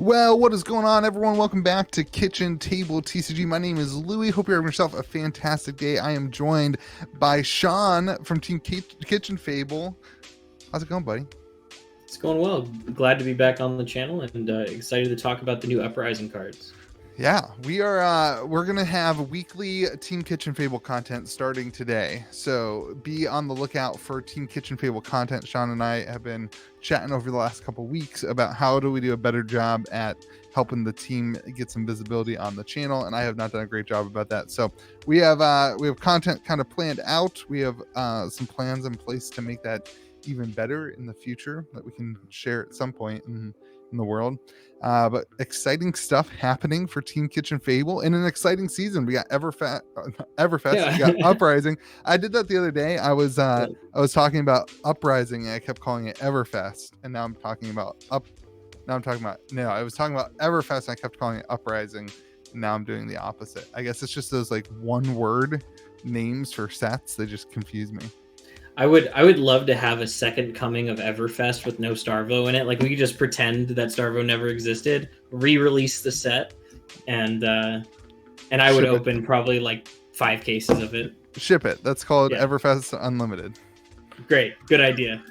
Well, what is going on, everyone? Welcome back to Kitchen Table TCG. My name is Louie. Hope you're having yourself a fantastic day. I am joined by Sean from Team Kitchen Fable. How's it going, buddy? It's going well. Glad to be back on the channel and excited to talk about the new Uprising cards. Yeah, we're gonna have weekly Team Kitchen Fable content starting today, so be on the lookout for Team Kitchen Fable content. Sean and I have been chatting over the last couple weeks about how do we do a better job at helping the team get some visibility on the channel, and I have not done a great job about that. So we have content kind of planned out. We have some plans in place to make that even better in the future that we can share at some point in the world. But exciting stuff happening for Team Kitchen Fable in an exciting season. We got Everfest, yeah. We got Uprising. I did that the other day. I was talking about Uprising and I kept calling it Everfest, and now I'm talking about I was talking about Everfest and I kept calling it Uprising, and now I'm doing the opposite. I guess it's just those like one word names for sets. They just confuse me. I would love to have a second coming of Everfest with no Starvo in it. Like we could just pretend that Starvo never existed, re-release the set, and I would open probably like 5 cases of it. Ship it. That's called Everfest Unlimited. Great. Good idea.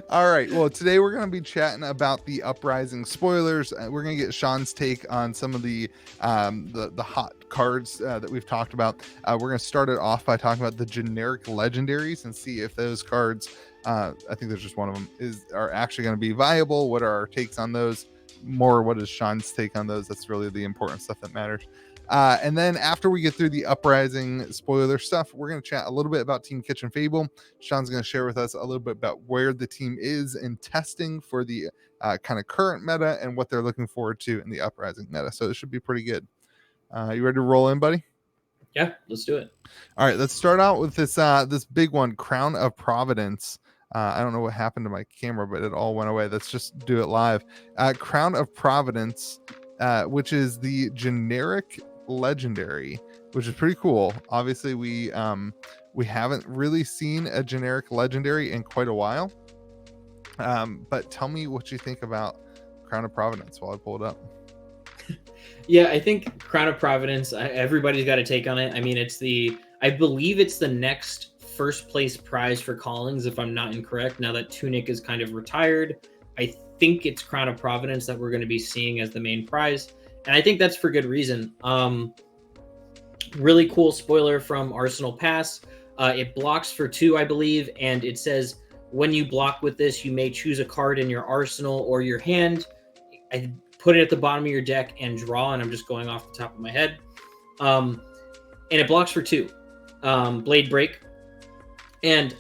All right. Well, today we're going to be chatting about the Uprising spoilers. We're going to get Sean's take on some of the hot cards that we've talked about. We're going to start it off by talking about the generic legendaries and see if those cards, I think there's just one of them, are actually going to be viable. What are our takes on those? More, what is Sean's take on those? That's really the important stuff that matters. And then after we get through the Uprising spoiler stuff, we're going to chat a little bit about Team Kitchen Fable. Sean's going to share with us a little bit about where the team is in testing for the kind of current meta and what they're looking forward to in the Uprising meta. So it should be pretty good. You ready to roll in, buddy? Yeah, let's do it. All right, let's start out with this big one, Crown of Providence. I don't know what happened to my camera, but it all went away. Let's just do it live. Crown of Providence, which is the generic legendary, which is pretty cool. Obviously, we haven't really seen a generic legendary in quite a while. But tell me what you think about Crown of Providence while I pull it up. Yeah, I think Crown of Providence, everybody's got a take on it. I mean, I believe it's the next first place prize for Callings, if I'm not incorrect. Now that Tunic is kind of retired, I think it's Crown of Providence that we're going to be seeing as the main prize. And I think that's for good reason. Really cool spoiler from Arsenal Pass. It blocks for 2, I believe, and it says when you block with this, you may choose a card in your arsenal or your hand. I put it at the bottom of your deck and draw, and I'm just going off the top of my head. And it blocks for 2. Blade Break. And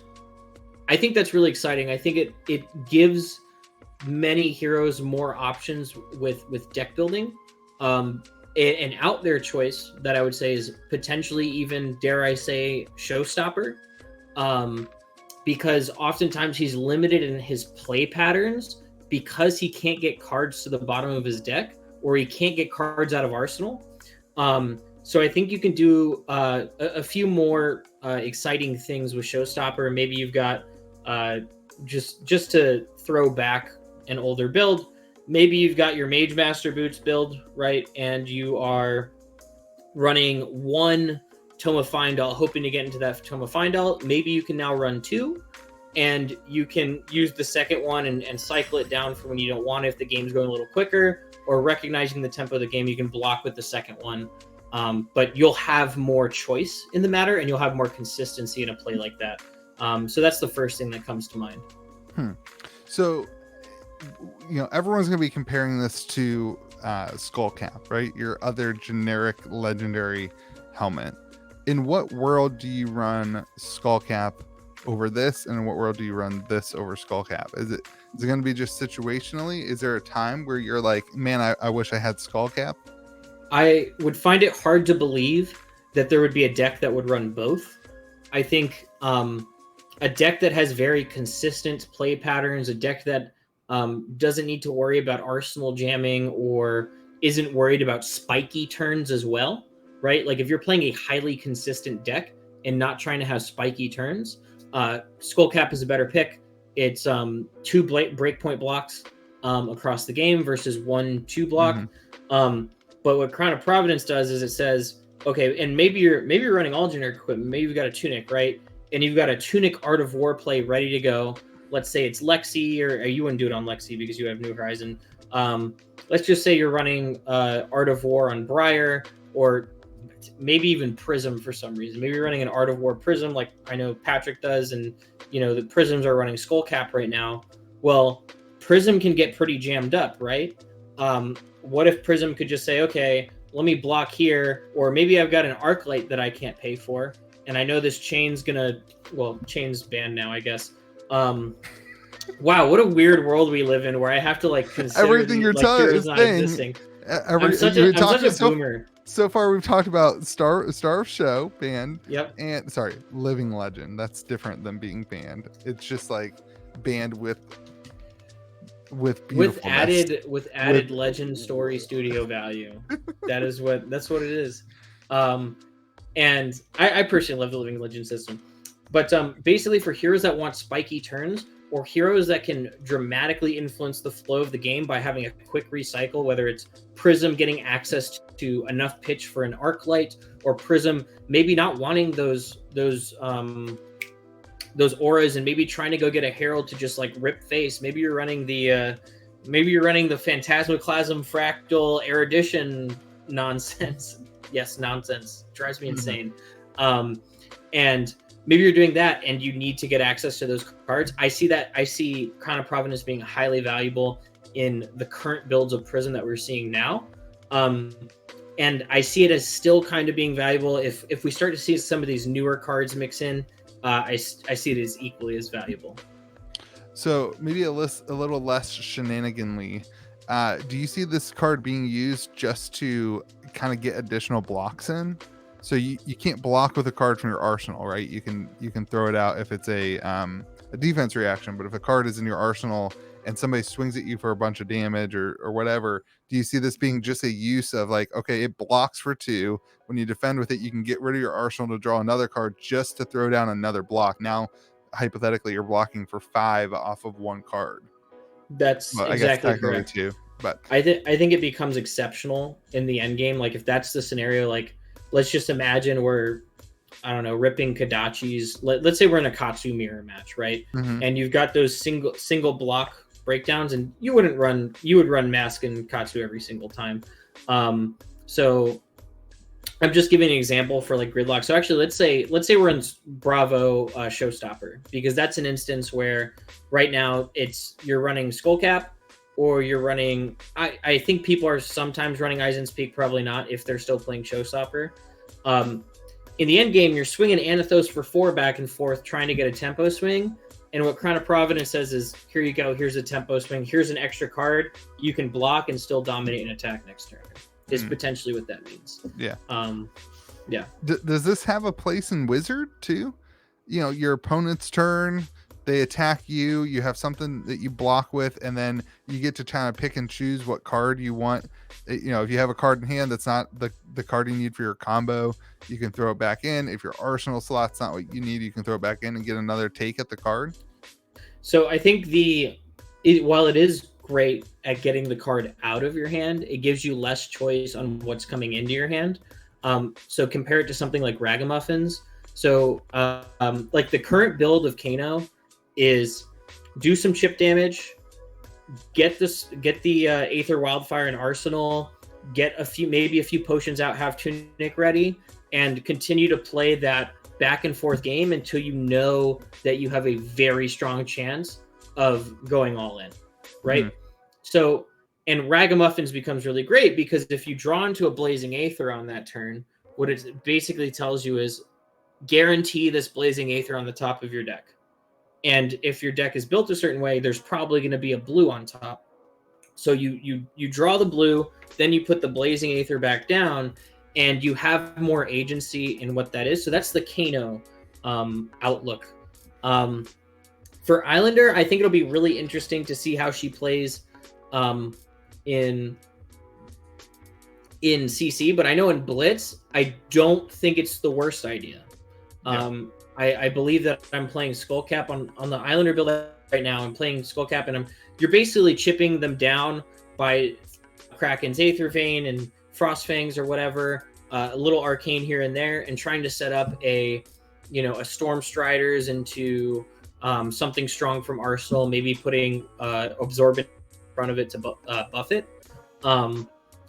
I think that's really exciting. I think it gives many heroes more options with deck building. An out there choice that I would say is potentially even, dare I say, showstopper. Because oftentimes he's limited in his play patterns because he can't get cards to the bottom of his deck, or he can't get cards out of Arsenal. So I think you can do a few more exciting things with Showstopper. Maybe you've got, just to throw back an older build, maybe you've got your Mage Master Boots build, right? And you are running 1 Tome of Findal, hoping to get into that Tome of Findal. Maybe you can now run 2, and you can use the second one and cycle it down for when you don't want it, if the game's going a little quicker, or recognizing the tempo of the game, you can block with the second one. But you'll have more choice in the matter, and you'll have more consistency in a play like that. So that's the first thing that comes to mind. So, everyone's going to be comparing this to Skullcap, right? Your other generic legendary helmet. In what world do you run Skullcap over this, and in what world do you run this over Skullcap? Is it going to be just situationally? Is there a time where you're like, man, I wish I had Skullcap? I would find it hard to believe that there would be a deck that would run both. I think a deck that has very consistent play patterns, a deck that doesn't need to worry about Arsenal jamming or isn't worried about spiky turns as well, right? Like if you're playing a highly consistent deck and not trying to have spiky turns, Skullcap is a better pick. It's 2 breakpoint blocks. across the game versus 1-2 block. But what Crown of Providence does is it says, okay, and maybe you're running all generic equipment. Maybe you've got a Tunic, right? And you've got a Tunic Art of War play ready to go. Let's say it's Lexi, or you wouldn't do it on Lexi because you have New Horizon. Let's just say you're running Art of War on Briar, or maybe even Prism for some reason. Maybe you're running an Art of War Prism, like I know Patrick does, and the Prisms are running Skullcap right now. Well, Prism can get pretty jammed up, right? What if Prism could just say, okay, let me block here, or maybe I've got an Arclight that I can't pay for, and I know this chain's chain's banned now, I guess. Wow, what a weird world we live in, where I have to consider everything you're telling is not existing. I'm such a boomer. So far, we've talked about Star of Show banned. Yep. And Living Legend. That's different than being banned. It's just banned with added legend story studio value. That's what it is. And I personally love the Living Legend system. But basically for heroes that want spiky turns, or heroes that can dramatically influence the flow of the game by having a quick recycle, whether it's Prism getting access to enough pitch for an Arclight, or Prism maybe not wanting those auras and maybe trying to go get a Herald to just rip face. Maybe you're running the Phantasmoclasm Fractal Erudition nonsense. Yes, nonsense. Drives me insane. And maybe you're doing that and you need to get access to those cards. I see Crown of Providence being highly valuable in the current builds of Prism that we're seeing now. And I see it as still kind of being valuable if we start to see some of these newer cards mix in. I see it as equally as valuable. So maybe a little less shenaniganly. Do you see this card being used just to kind of get additional blocks in? So you can't block with a card from your arsenal, right? You can throw it out if it's a defense reaction, but if a card is in your arsenal and somebody swings at you for a bunch of damage or whatever, do you see this being just a use of okay, it blocks for 2. When you defend with it, you can get rid of your arsenal to draw another card just to throw down another block. Now, hypothetically, you're blocking for 5 off of 1 card. That's exactly correct. 2, but I think it becomes exceptional in the end game. If that's the scenario, let's just imagine we're, I don't know, ripping Kadachi's. Let's say we're in a Katsu mirror match, right? And you've got those single block breakdowns, and you would run Mask and Katsu every single time. So I'm just giving an example for gridlock. So actually, let's say we're in Bravo Showstopper, because that's an instance where right now you're running Skullcap, or you're running. I think people are sometimes running Aizen's Peak, probably not if they're still playing Showstopper. In the end game, you're swinging Anathos for 4 back and forth, trying to get a tempo swing. And what Crown of Providence says is, here you go, here's a tempo swing, here's an extra card, you can block and still dominate an attack next turn. Is potentially what that means. Yeah. Yeah. Does this have a place in Wizard too? Your opponent's turn, they attack you, you have something that you block with, and then you get to kind of pick and choose what card you want. If you have a card in hand that's not the card you need for your combo, you can throw it back in. If your arsenal slot's not what you need, you can throw it back in and get another take at the card. So I think while it is great at getting the card out of your hand, it gives you less choice on what's coming into your hand. So compare it to something like Ragamuffins. So the current build of Kano is do some chip damage, get the Aether Wildfire in arsenal, get maybe a few potions out, have Tunic ready, and continue to play that back and forth game until you know that you have a very strong chance of going all in, right? So, and Ragamuffins becomes really great because if you draw into a Blazing Aether on that turn, what it basically tells you is guarantee this Blazing Aether on the top of your deck. And if your deck is built a certain way, there's probably going to be a blue on top. So you draw the blue, then you put the Blazing Aether back down, and you have more agency in what that is. So that's the Kano outlook. For Islander, I think it'll be really interesting to see how she plays in CC, but I know in Blitz, I don't think it's the worst idea. I believe that I'm playing Skullcap on the Islander build. right now and playing Skullcap, and you're basically chipping them down by Kraken's Aether Vein and Frostfangs or whatever, a little arcane here and there, and trying to set up a Storm Striders into something strong from Arsenal, maybe putting Absorbent in front of it to buff it.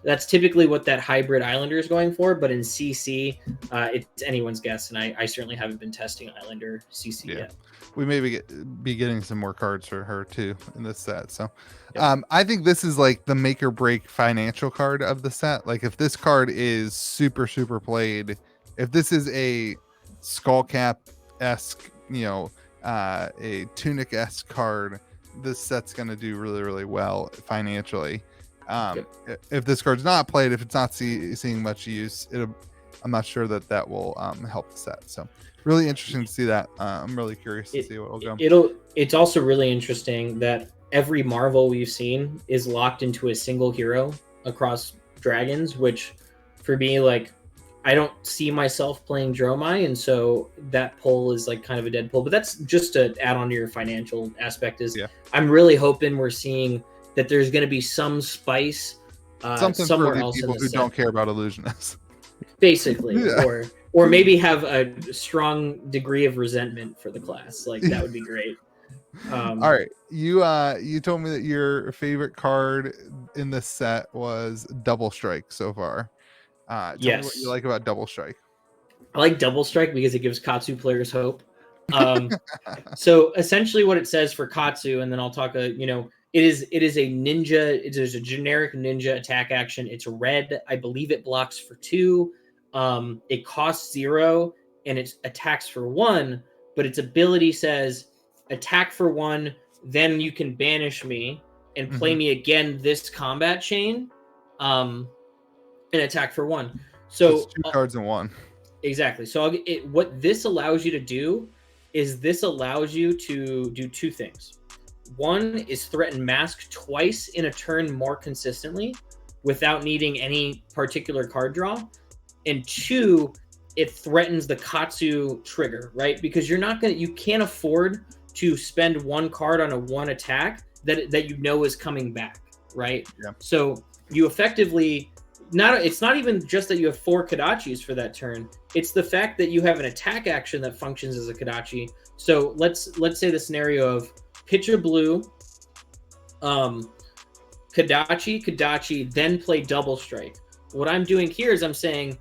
That's typically what that hybrid Islander is going for, but in CC, it's anyone's guess, and I certainly haven't been testing Islander CC yet. We may be getting some more cards for her too in this set. So I think this is like the make or break financial card of the set. Like if this card is super, super played, if this is a Skullcap-esque, a Tunic-esque card, this set's going to do really, really well financially. If this card's not played, if it's not seeing much use, I'm not sure that will help the set. So really interesting to see that. I'm really curious to see what will go. It's also really interesting that every Marvel we've seen is locked into a single hero across dragons, which for me, like, I don't see myself playing Dromai, and so that pull is like kind of a dead pull. But that's just to add on to your financial aspect. I'm really hoping we're seeing that there's going to be some spice something somewhere for else people who don't care about illusionists, basically, or maybe have a strong degree of resentment for the class. Like that would be great. All right, you told me that your favorite card in this set was Double Strike so far. Tell me what you like about Double Strike. I like Double Strike because it gives Katsu players hope. So essentially, what it says for Katsu, and then I'll talk. It is a ninja. It is a generic ninja attack action. It's red. I believe it blocks for 2. It costs 0 and it attacks for 1. But its ability says attack for 1, then you can banish me and play me again this combat chain, and attack for 1. So it's 2 cards in 1. Exactly. So what this allows you to do is this allows you to do 2 things. One is threaten mask twice in a turn more consistently without needing any particular card draw. And 2, it threatens the Katsu trigger, right? Because you can't afford to spend 1 card on a 1 attack that is coming back, right? Yeah. So you effectively it's not even just that you have 4 Kodachis for that turn. It's the fact that you have an attack action that functions as a Kodachi. So let's say the scenario of pitch a blue, Kodachi, then play Double Strike. What I'm doing here is I'm saying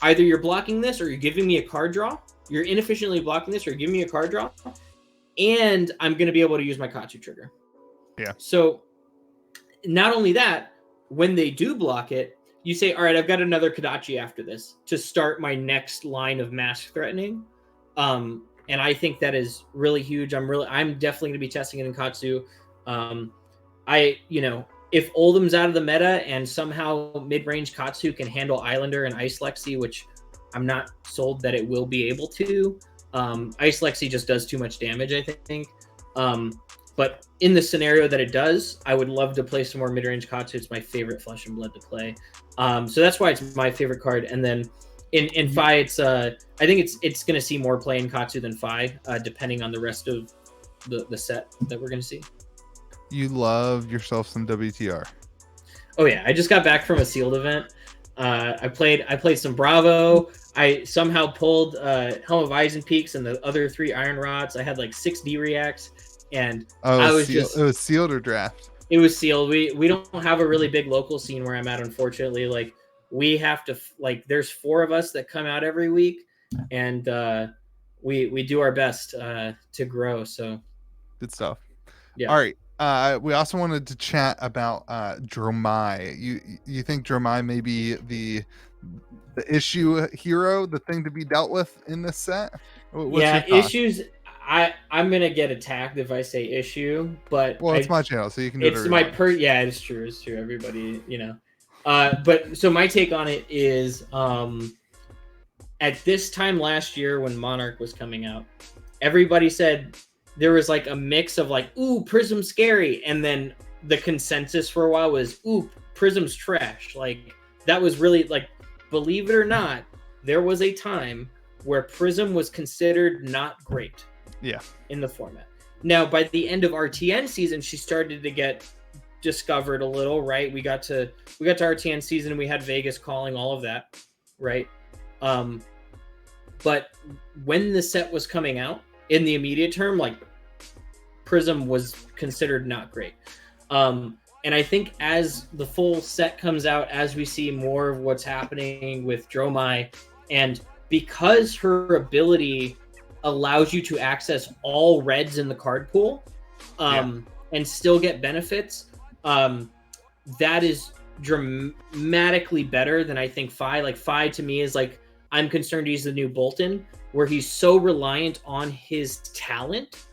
either you're blocking this or you're giving me a card draw. You're inefficiently blocking this or you're giving me a card draw. And I'm going to be able to use my Katsu trigger. Yeah. So not only that, when they do block it, you say, all right, I've got another Kodachi after this to start my next line of mask threatening. And I think that is really huge. I'm definitely going to be testing it in Katsu. If Oldham's out of the meta and somehow mid-range Katsu can handle Islander and Ice Lexi, which I'm not sold that it will be able to. Ice Lexi just does too much damage, I think. But in the scenario that it does, I would love to play some more mid-range Katsu. It's my favorite Flesh and Blood to play. So that's why it's my favorite card. And then in Fi, I think it's going to see more play in Katsu than Fi, depending on the rest of the set that we're going to see. You love yourself some WTR. Oh yeah, I just got back from a sealed event. I played some Bravo. I somehow pulled Helm of Eisenpeaks and the other 3 Iron Rods. I had like 6 D-reacts. And it was sealed or draft? It was sealed. We don't have a really big local scene where I'm at, unfortunately. Like we have to there's 4 of us that come out every week, and we do our best to grow. So good stuff. Yeah. All right. We also wanted to chat about Dromai. You think Dromai may be the issue hero, the thing to be dealt with in this set? What's issues. I'm gonna get attacked if I say issue, but it's my channel, so you can do it's my yeah, it's true. Everybody, but so my take on it is at this time last year when Monarch was coming out, everybody said there was like a mix of like, ooh, Prism's scary, and then the consensus for a while was, ooh, Prism's trash. Like that was really like, believe it or not, there was a time where Prism was considered not great. Yeah. In the format. Now, by the end of RTN season, she started to get discovered a little, right? We got to RTN season and we had Vegas calling all of that, right? But when the set was coming out in the immediate term, like Prism was considered not great. And I think as the full set comes out, as we see more of what's happening with Dromai, and because her ability allows you to access all reds in the card pool and still get benefits, that is dramatically better than I think Fi. Like Fi to me is like, I'm concerned he's the new Bolton, where he's so reliant on his talent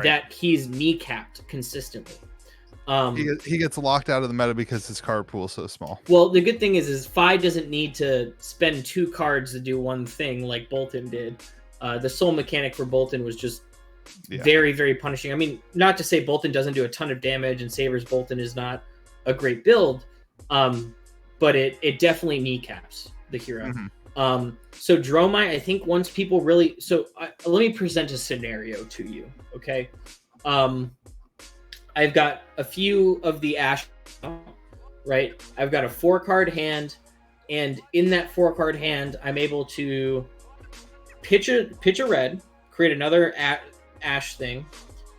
that he's kneecapped consistently. He gets locked out of the meta because his card pool is so small. Well, the good thing is Fi doesn't need to spend 2 cards to do one thing like Bolton did. The soul mechanic for Bolton was just very, very punishing. I mean, not to say Bolton doesn't do a ton of damage and Saber's Bolton is not a great build, but it definitely kneecaps the hero. So Dromai, I think once people really... So let me present a scenario to you, okay? I've got a few of the Ash, right? I've got a 4-card hand, and in that 4-card hand, I'm able to pitch a red, create another Ash thing,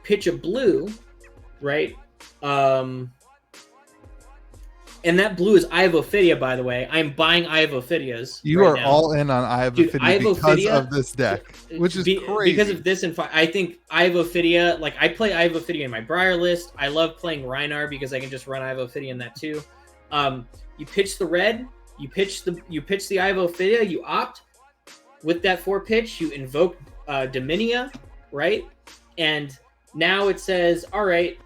pitch a blue, right? And that blue is Eye of Ophidia, by the way. I'm buying Eye of Ophidias. You are all in on Eye of Ophidia because of this deck, which is crazy. Because of this, and I think Eye of Ophidia, like I play Eye of Ophidia in my Briar list. I love playing Rhinar because I can just run Eye of Ophidia in that too. You pitch the red, you pitch the Eye of Ophidia, you opt. With that 4 pitch, you invoke Dominia, right? And now it says, all right,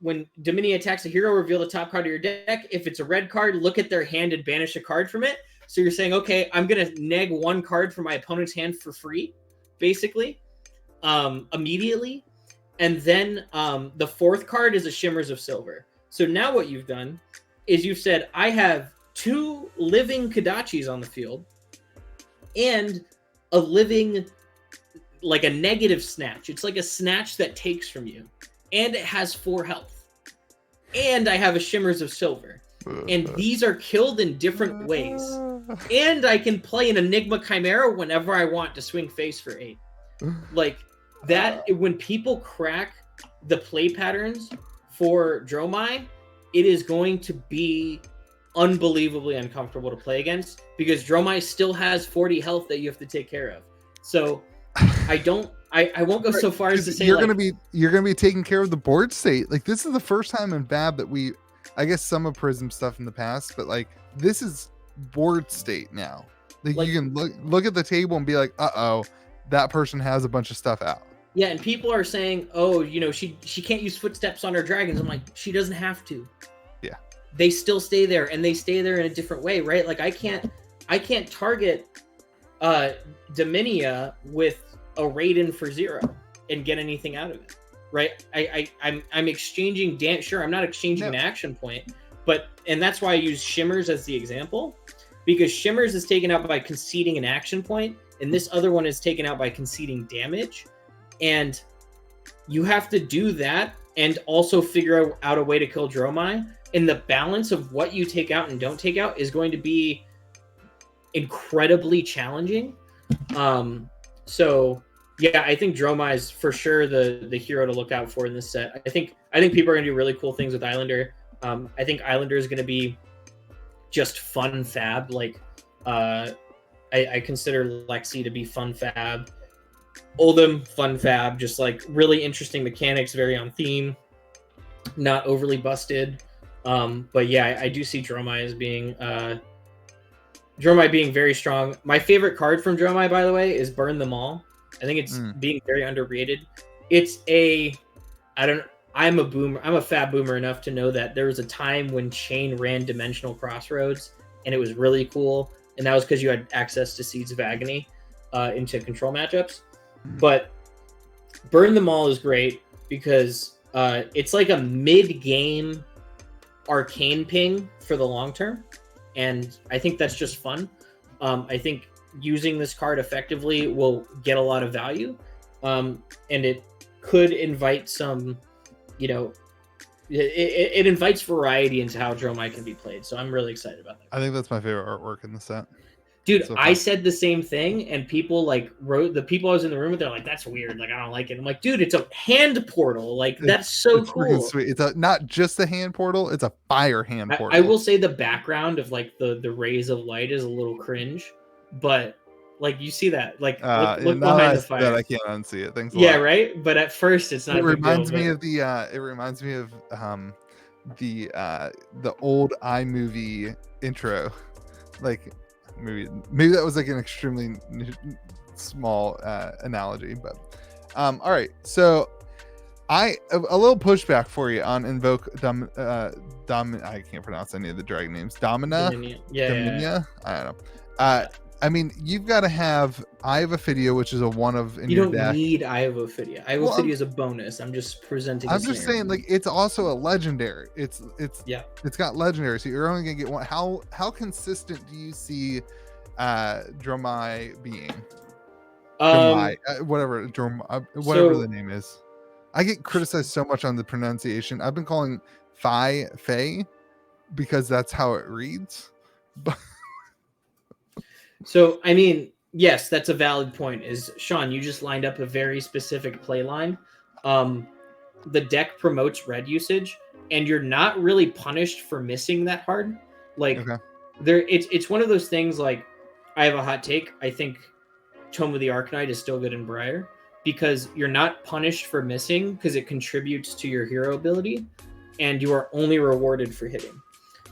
when Dominia attacks a hero, reveal the top card of your deck. If it's a red card, look at their hand and banish a card from it. So you're saying, okay, I'm going to neg 1 card from my opponent's hand for free, basically, immediately. And then the 4th card is a Shimmers of Silver. So now what you've done is you've said, I have 2 living Kodachis on the field and a living, like a negative snatch. It's like a snatch that takes from you. And it has 4 health. And I have a Shimmers of Silver. And these are killed in different ways. And I can play an Enigma Chimera whenever I want to swing face for 8. Like, that, when people crack the play patterns for Dromai, it is going to be unbelievably uncomfortable to play against, because Dromai still has 40 health that you have to take care of. So, I won't go so far as to say you're gonna be taking care of the board state. Like, this is the first time in Fab that I guess some of Prism stuff in the past, but like this is board state now. Like you can look at the table and be like, that person has a bunch of stuff out. Yeah, and people are saying, oh, she can't use footsteps on her dragons. I'm like, she doesn't have to. Yeah. They still stay there, and they stay there in a different way, right? Like I can't target Dominia with a Raiden for 0 and get anything out of it, right? I'm exchanging sure, I'm not exchanging an action point, and that's why I use Shimmers as the example, because Shimmers is taken out by conceding an action point, and this other one is taken out by conceding damage, and you have to do that and also figure out a way to kill Dromai, and the balance of what you take out and don't take out is going to be incredibly challenging. So yeah, I think Dromai is for sure the hero to look out for in this set. I think people are gonna do really cool things with Islander. I think Islander is gonna be just fun fab. Like I consider Lexi to be fun fab. Oldham, fun fab, just like really interesting mechanics, very on theme, not overly busted. But yeah, I do see Dromai as being very strong. My favorite card from Dromai, by the way, is Burn Them All. I think it's being very underrated. I'm a boomer. I'm a fab boomer enough to know that there was a time when Chain ran Dimensional Crossroads, and it was really cool. And that was because you had access to Seeds of Agony into control matchups. But Burn Them All is great because it's like a mid-game arcane ping for the long term. And I think that's just fun. I think using this card effectively will get a lot of value. and it could invite some, you know, it invites variety into how Dromai can be played. So I'm really excited about that. I think that's my favorite artwork in the set. Dude, so I said the same thing, and people like wrote the people I was in the room with. They're like, "That's weird. Like, I don't like it." I'm like, "Dude, it's a hand portal. Like, that's so cool. Sweet. It's not just a hand portal; it's a fire hand portal." I will say the background of like the rays of light is a little cringe, but like you see that, like look behind the fire. I can't unsee it. Thanks. Yeah, right. But at first, it's not. It reminds me of the. It reminds me of the old iMovie intro, like. Maybe that was like an extremely small analogy, but all right. So a little pushback for you on invoke I can't pronounce any of the dragon names. Dominia. Yeah. I don't know. I mean, you've got to have Eye of Ophidia, which is a one of in your deck. You don't need Eye of Ophidia. Eye of Ophidia is a bonus. I'm just presenting. I'm just saying, like, it's also a legendary. It's got legendary, so you're only gonna get one. How consistent do you see Dromai being? Whatever the name is. I get criticized so much on the pronunciation. I've been calling Fae because that's how it reads. But so, I mean, yes, that's a valid point. Is Sean, you just lined up a very specific play line. The deck promotes red usage, and you're not really punished for missing that hard. Like, it's one of those things. Like, I have a hot take. I think Tome of the Arcanite is still good in Briar because you're not punished for missing because it contributes to your hero ability, and you are only rewarded for hitting.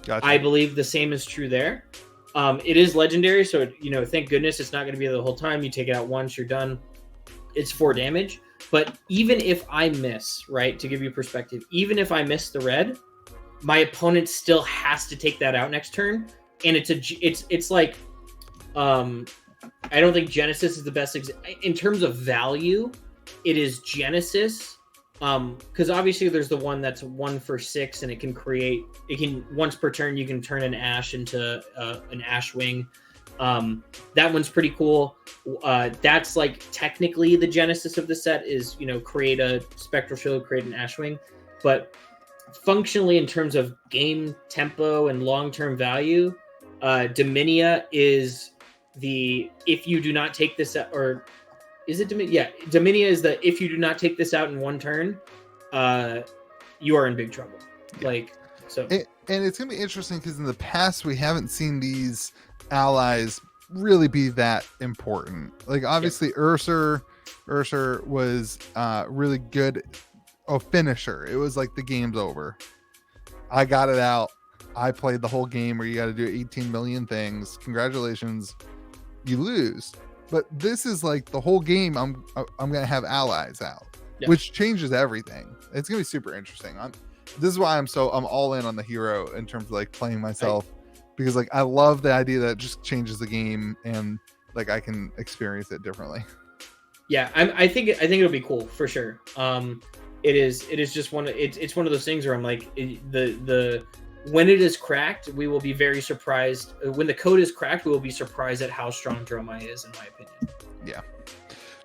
Gotcha. I believe the same is true there. It is legendary, so thank goodness it's not going to be there the whole time. You take it out once, you're done. It's 4 damage. But even if I miss, right, to give you perspective, even if I miss the red, my opponent still has to take that out next turn, and it's like, I don't think Genesis is the best in terms of value. It is Genesis. Because obviously there's the one that's 1 for 6, and it can once per turn you can turn an ash into an ash wing. That one's pretty cool. That's like technically the genesis of the set is create a spectral shield, create an ash wing, but functionally in terms of game tempo and long-term value, Dominia is the if you do not take this out, or is it Dominia? Yeah, Dominia is the if you do not take this out in 1 turn, you are in big trouble. Yeah. Like so, and it's gonna be interesting because in the past we haven't seen these allies really be that important. Like obviously, yeah. Ursur was really good. Finisher. It was like the game's over. I got it out. I played the whole game where you got to do 18 million things. Congratulations, you lose. But this is like the whole game. I'm gonna have allies out, yeah. Which changes everything. It's gonna be super interesting. This is why I'm all in on the hero in terms of like playing myself, because like I love the idea that it just changes the game and like I can experience it differently. Yeah, I think it'll be cool for sure. It is just it's one of those things where I'm like the when it is cracked, we will be very surprised. When the code is cracked, we will be surprised at how strong Dromai is, in my opinion. Yeah.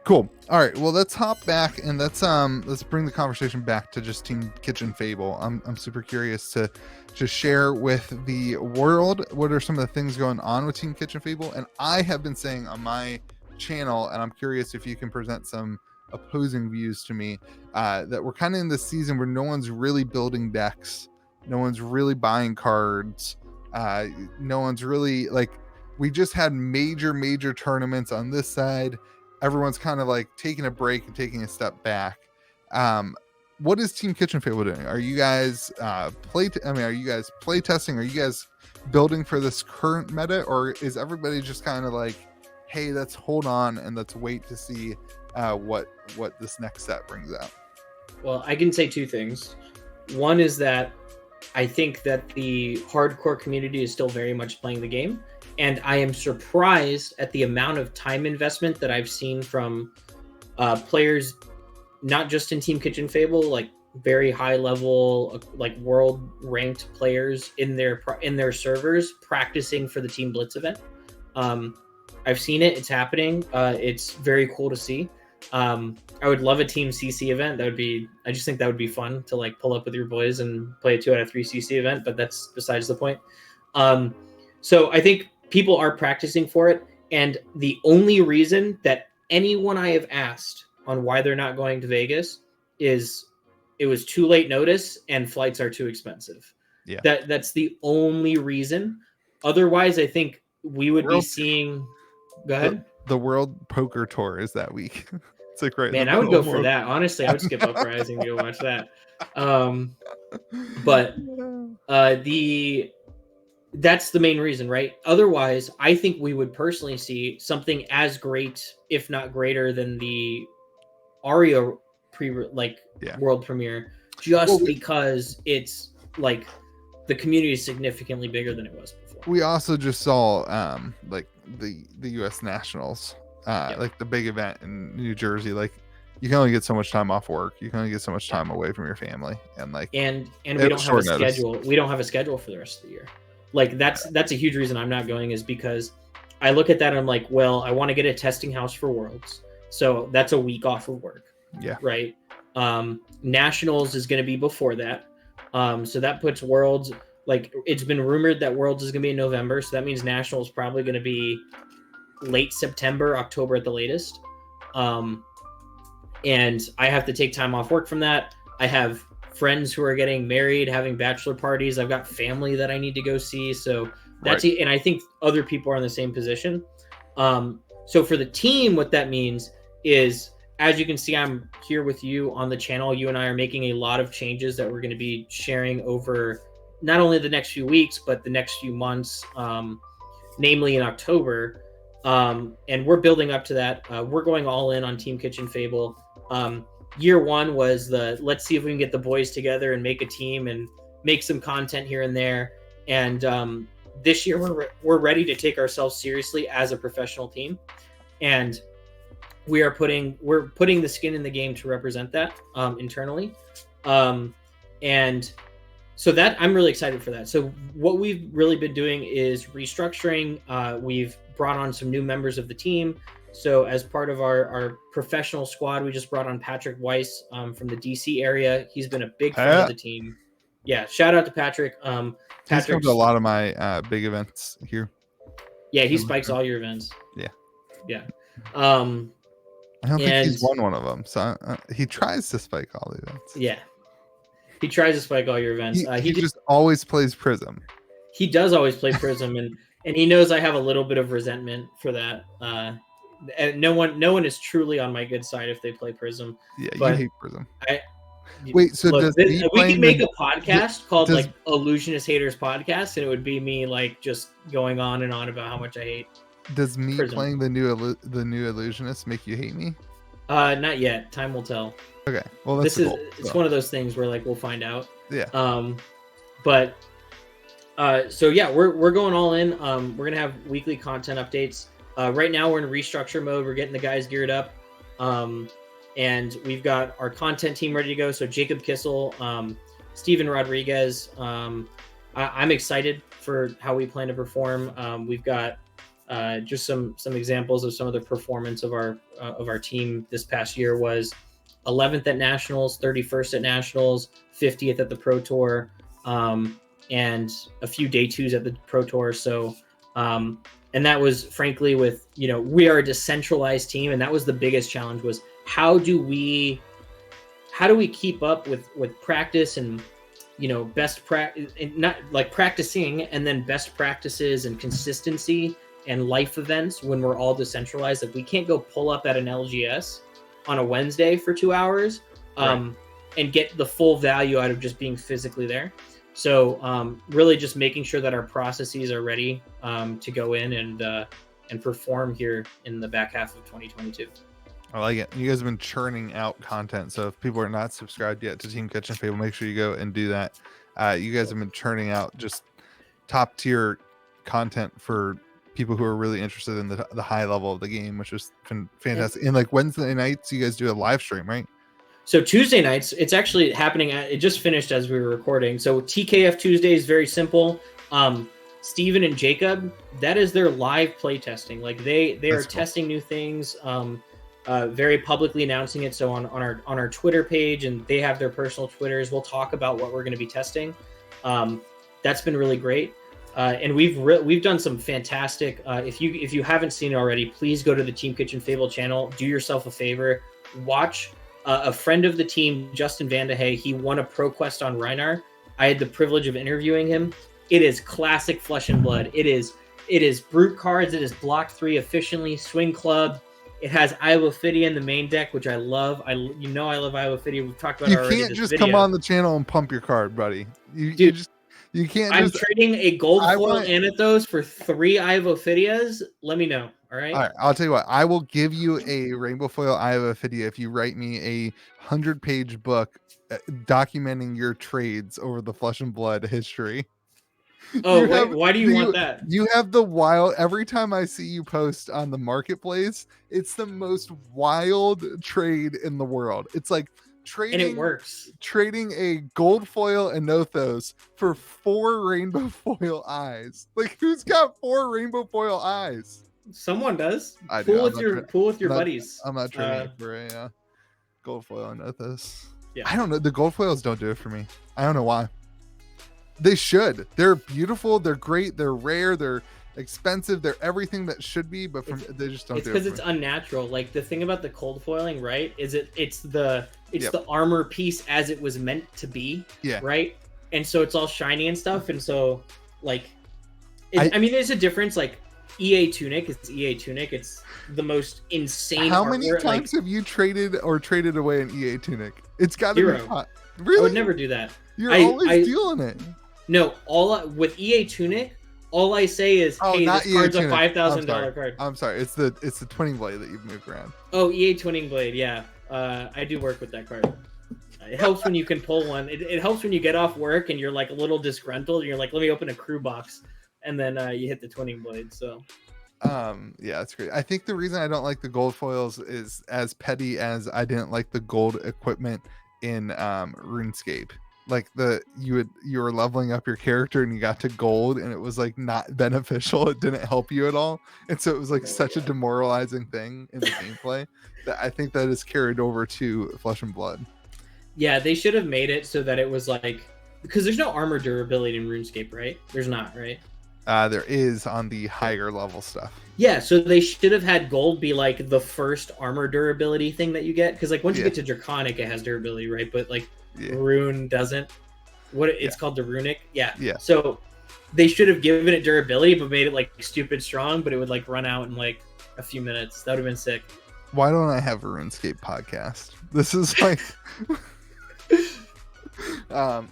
Cool. All right. Well, let's hop back and let's bring the conversation back to just Team Kitchen Fable. I'm super curious to just share with the world what are some of the things going on with Team Kitchen Fable. And I have been saying on my channel, and I'm curious if you can present some opposing views to me, that we're kind of in this season where no one's really building decks. No one's really buying cards. No one's really like, we just had major tournaments on this side. Everyone's kind of like taking a break and taking a step back. What is Team Kitchen Fable doing? Are you guys are you guys play testing? Are you guys building for this current meta, or is everybody just kind of like, hey, let's hold on and let's wait to see what this next set brings out? Well, I can say 2 things. One is that I think that the hardcore community is still very much playing the game, and I am surprised at the amount of time investment that I've seen from players, not just in Team Kitchen Fable, like very high level, like world ranked players in their servers practicing for the Team Blitz event. I've seen it; it's happening. It's very cool to see. I would love a team CC event. I just think that would be fun to like pull up with your boys and play a 2 out of 3 CC event, but that's besides the point. So I think people are practicing for it. And the only reason that anyone I have asked on why they're not going to Vegas is it was too late notice and flights are too expensive. Yeah. That's the only reason. Otherwise, I think we would be seeing. Go ahead. The World Poker Tour is that week. It's like right. Man, I would go for that. Honestly, I would skip Uprising to go watch that. But that's the main reason, right? Otherwise, I think we would personally see something as great, if not greater, than the Aria world premiere, just because it's like the community is significantly bigger than it was before. We also just saw like the US Nationals, like the big event in New Jersey. Like you can only get so much time off work, you can only get so much time away from your family, and like and we don't have a schedule. We don't have a schedule for the rest of the year. Like that's a huge reason I'm not going, is because I look at that and I'm like, well, I want to get a testing house for Worlds, so that's a week off of work. Yeah. Right. Nationals is going to be before that. So that puts Worlds, like it's been rumored that Worlds is going to be in November. So that means Nationals probably going to be late September, October at the latest. And I have to take time off work from that. I have friends who are getting married, having bachelor parties. I've got family that I need to go see. So that's right. And I think other people are in the same position. So for the team, what that means is, as you can see, I'm here with you on the channel. You and I are making a lot of changes that we're going to be sharing over not only the next few weeks, but the next few months, namely in October. And we're building up to that. We're going all in on Team Kitchen Fable. Year one was let's see if we can get the boys together and make a team and make some content here and there. And this year we're ready to take ourselves seriously as a professional team. And we're putting the skin in the game to represent that internally. And so that I'm really excited for that. So what we've really been doing is restructuring. We've brought on some new members of the team. So as part of our professional squad, we just brought on Patrick Weiss from the DC area. He's been a big fan of the team. Yeah, shout out to Patrick. He's come to a lot of my big events here. Yeah, he spikes all your events. Yeah. Yeah. I don't think he's won one of them. So he tries to spike all the events. Yeah. He tries to spike all your events. He just always plays Prism. He does always play Prism, and he knows I have a little bit of resentment for that. And no one is truly on my good side if they play Prism. Yeah, you hate Prism. Wait, so look, we could make a podcast called like Illusionist Haters Podcast, and it would be me like just going on and on about how much I hate. Does me Prism playing the new Illusionist make you hate me? Not yet. Time will tell. Okay. Well, that's it's one of those things where like we'll find out. Yeah. But so yeah, we're going all in. We're gonna have weekly content updates. Right now we're in restructure mode. We're getting the guys geared up. And we've got our content team ready to go. So Jacob Kissel, Steven Rodriguez. I'm excited for how we plan to perform. We've got just some examples of some of the performance of our team this past year was 11th at Nationals, 31st at Nationals, 50th at the Pro Tour, and a few day twos at the Pro Tour. So, and that was frankly with, we are a decentralized team. And that was the biggest challenge was how do we keep up with practice and, best practice, not like practicing and then best practices and consistency and life events when we're all decentralized. Like we can't go pull up at an LGS on a Wednesday for 2 hours and get the full value out of just being physically there. So really just making sure that our processes are ready to go in and perform here in the back half of 2022. I like it. You guys have been churning out content. So if people are not subscribed yet to Team Kitchen Fable, make sure you go and do that. You guys have been churning out just top tier content for people who are really interested in the high level of the game, which is fantastic. And like Wednesday nights, you guys do a live stream, right? So Tuesday nights, it's actually happening. It just finished as we were recording. So TKF Tuesday is very simple. Steven and Jacob, that is their live play testing. Like they are testing new things. very publicly announcing it. So on our Twitter page, and they have their personal Twitters, we'll talk about what we're going to be testing. That's been really great. And we've done some fantastic. If you haven't seen it already, please go to the Team Kitchen Fable channel. Do yourself a favor, watch a friend of the team, Justin Vandehay. He won a Pro Quest on Reinar. I had the privilege of interviewing him. It is classic Flesh and Blood. It is brute cards. It is block 3 efficiently, swing club. It has Eye of Ophidia in the main deck, which I love. I love Eye of Ophidia. We've talked about it already. You can't just come on the channel and pump your card, buddy. You can't. I'm trading a gold foil Anathos for 3 Eye of Ophidias. Let me know. All right. I'll tell you what. I will give you a rainbow foil Eye of Ophidia if you write me a 100-page book documenting your trades over the Flesh and Blood history. Oh, wait, why do you want that? You have the wild. Every time I see you post on the marketplace, it's the most wild trade in the world. It's like trading, and it works. Trading a gold foil Anothos for 4 rainbow foil eyes. Like, who's got 4 rainbow foil eyes? Someone does. I pool do. with your buddies. I'm not trading for a gold foil Anothos. Yeah. I don't know. The gold foils don't do it for me. I don't know why. They should. They're beautiful. They're great. They're rare. They're expensive. They're everything that should be, but they just don't do it. It's because it's unnatural. Like, the thing about the cold foiling, right, is it's the armor piece as it was meant to be. Yeah. Right? And so it's all shiny and stuff. And so, like, I mean, there's a difference. Like, EA Tunic is EA Tunic. It's the most insane. How many times have you traded away an EA Tunic? It's got to be hot. Really? I would never do that. You're always stealing it. No, with EA Tunic, all I say is, hey, this card's a $5,000 card. I'm sorry. It's the Twinning Blade that you've moved around. Oh, EA Twinning Blade, yeah. I do work with that card. It helps when you can pull one. It helps when you get off work and you're like a little disgruntled and you're like, let me open a crew box, and then you hit the Twinning Blade. So yeah, it's great. I think the reason I don't like the gold foils is as petty as I didn't like the gold equipment in RuneScape. Like, you were leveling up your character and you got to gold and it was like not beneficial. It didn't help you at all, and so it was like such a demoralizing thing in the gameplay that I think that is carried over to Flesh and Blood. Yeah, they should have made it so that it was like, because there's no armor durability in RuneScape, right? There's not, right? There is on the higher level stuff. Yeah, so they should have had gold be like the first armor durability thing that you get, because like once you get to Draconic, it has durability, right? But like Rune doesn't. It's called the Runic. Yeah. So they should have given it durability, but made it like stupid strong, but it would like run out in like a few minutes. That would have been sick. Why don't I have a RuneScape podcast? This is like.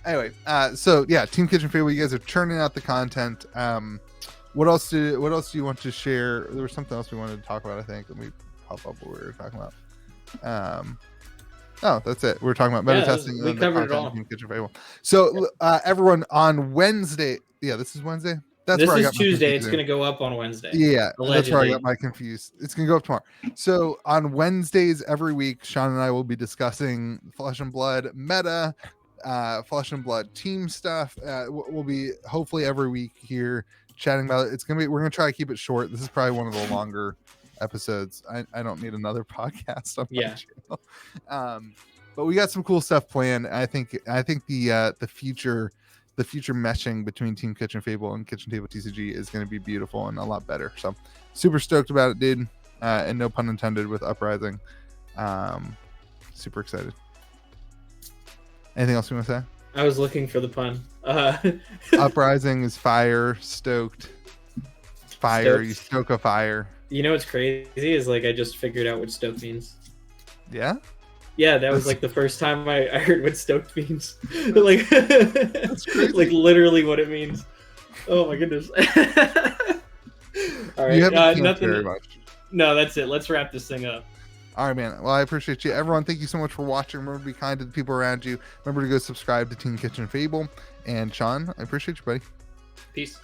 Anyway, so yeah, Team Kitchen Fable, you guys are churning out the content. What else do you want to share? There was something else we wanted to talk about, I think. Let me pop up what we were talking about. Oh, that's it. We're talking about meta testing. We covered it all. Team Kitchen Fable. So everyone, on Wednesday, this is Wednesday. This is Tuesday. It's going to go up on Wednesday. Yeah, allegedly. That's where I got my confused. It's going to go up tomorrow. So on Wednesdays every week, Sean and I will be discussing Flesh and Blood meta, Flesh and Blood team stuff. We'll be hopefully every week here chatting about it. We're going to try to keep it short. This is probably one of the longer episodes. I don't need another podcast on my channel. But we got some cool stuff planned. I think the future meshing between Team Kitchen Fable and Kitchen Table TCG is going to be beautiful and a lot better. So super stoked about it, dude. And no pun intended with Uprising. Super excited. Anything else you want to say? I was looking for the pun. Uprising is fire, stoked. Fire, stoked. You stoke a fire. You know what's crazy is like I just figured out what stoked means. Yeah? Yeah, that was like the first time I heard what stoked means. Like, that's crazy. Like literally what it means. Oh my goodness. All right, you haven't nothing very much. No, that's it. Let's wrap this thing up. All right, man. Well, I appreciate you. Everyone, thank you so much for watching. Remember to be kind to the people around you. Remember to go subscribe to Team Kitchen Fable. And Sean, I appreciate you, buddy. Peace.